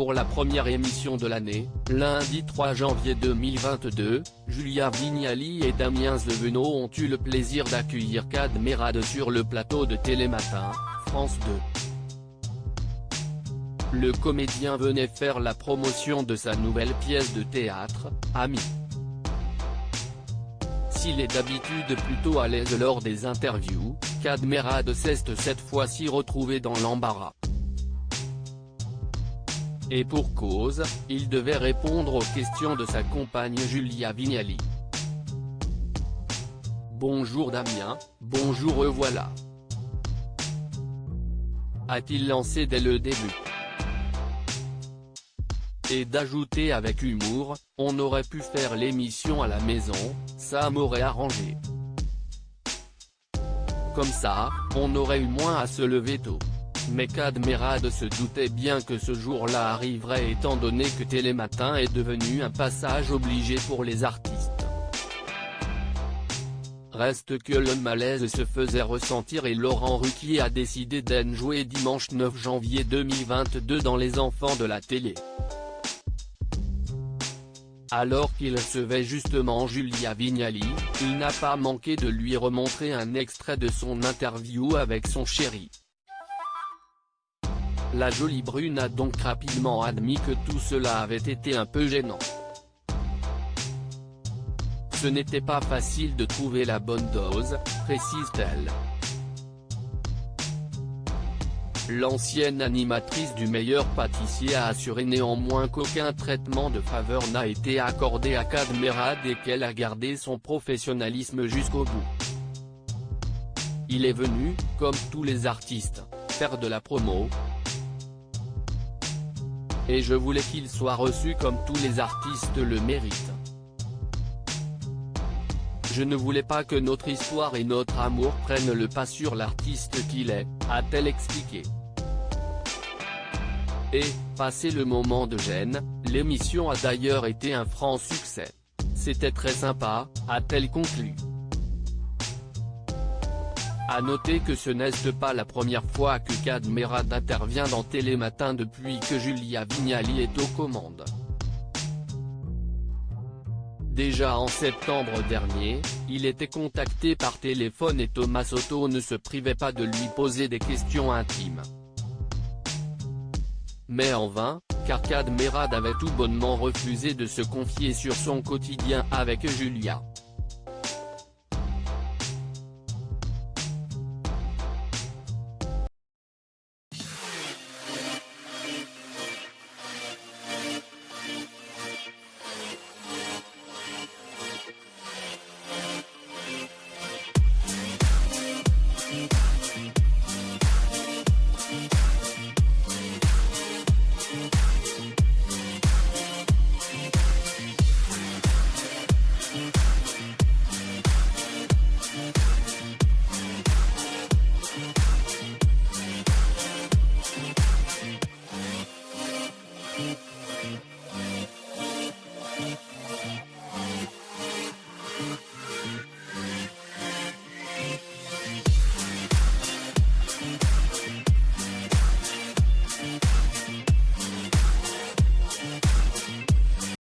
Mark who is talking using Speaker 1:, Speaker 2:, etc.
Speaker 1: pour la première émission de l'année, lundi 3 janvier 2022, Julia Vignali et Damien Zevenot ont eu le plaisir d'accueillir Kad Merad sur le plateau de Télématin, France 2. Le comédien venait faire la promotion de sa nouvelle pièce de théâtre, Amis. S'il est d'habitude plutôt à l'aise lors des interviews, Kad Merad s'est cette fois-ci retrouvé dans l'embarras. Et pour cause, il devait répondre aux questions de sa compagne Julia Vignali. Bonjour Damien, bonjour revoilà, a-t-il lancé dès le début. Et d'ajouter avec humour, on aurait pu faire l'émission à la maison, ça m'aurait arrangé. Comme ça, on aurait eu moins à se lever tôt. Mais Kad Merad se doutait bien que ce jour-là arriverait étant donné que Télématin est devenu un passage obligé pour les artistes. Reste que le malaise se faisait ressentir et Laurent Ruquier a décidé d'en jouer dimanche 9 janvier 2022 dans Les Enfants de la télé. Alors qu'il recevait justement Julia Vignali, il n'a pas manqué de lui remontrer un extrait de son interview avec son chéri. La jolie brune a donc rapidement admis que tout cela avait été un peu gênant. Ce n'était pas facile de trouver la bonne dose, précise-t-elle. L'ancienne animatrice du Meilleur pâtissier a assuré néanmoins qu'aucun traitement de faveur n'a été accordé à Kad Merad et qu'elle a gardé son professionnalisme jusqu'au bout. Il est venu, comme tous les artistes, faire de la promo. Et je voulais qu'il soit reçu comme tous les artistes le méritent. Je ne voulais pas que notre histoire et notre amour prennent le pas sur l'artiste qu'il est, a-t-elle expliqué. Et, passé le moment de gêne, l'émission a d'ailleurs été un franc succès. C'était très sympa, a-t-elle conclu. A noter que ce n'est pas la première fois que Kad Merad intervient dans Télématin depuis que Julia Vignali est aux commandes. Déjà en septembre dernier, il était contacté par téléphone et Thomas Soto ne se privait pas de lui poser des questions intimes. Mais en vain, car Kad Merad avait tout bonnement refusé de se confier sur son quotidien avec Julia.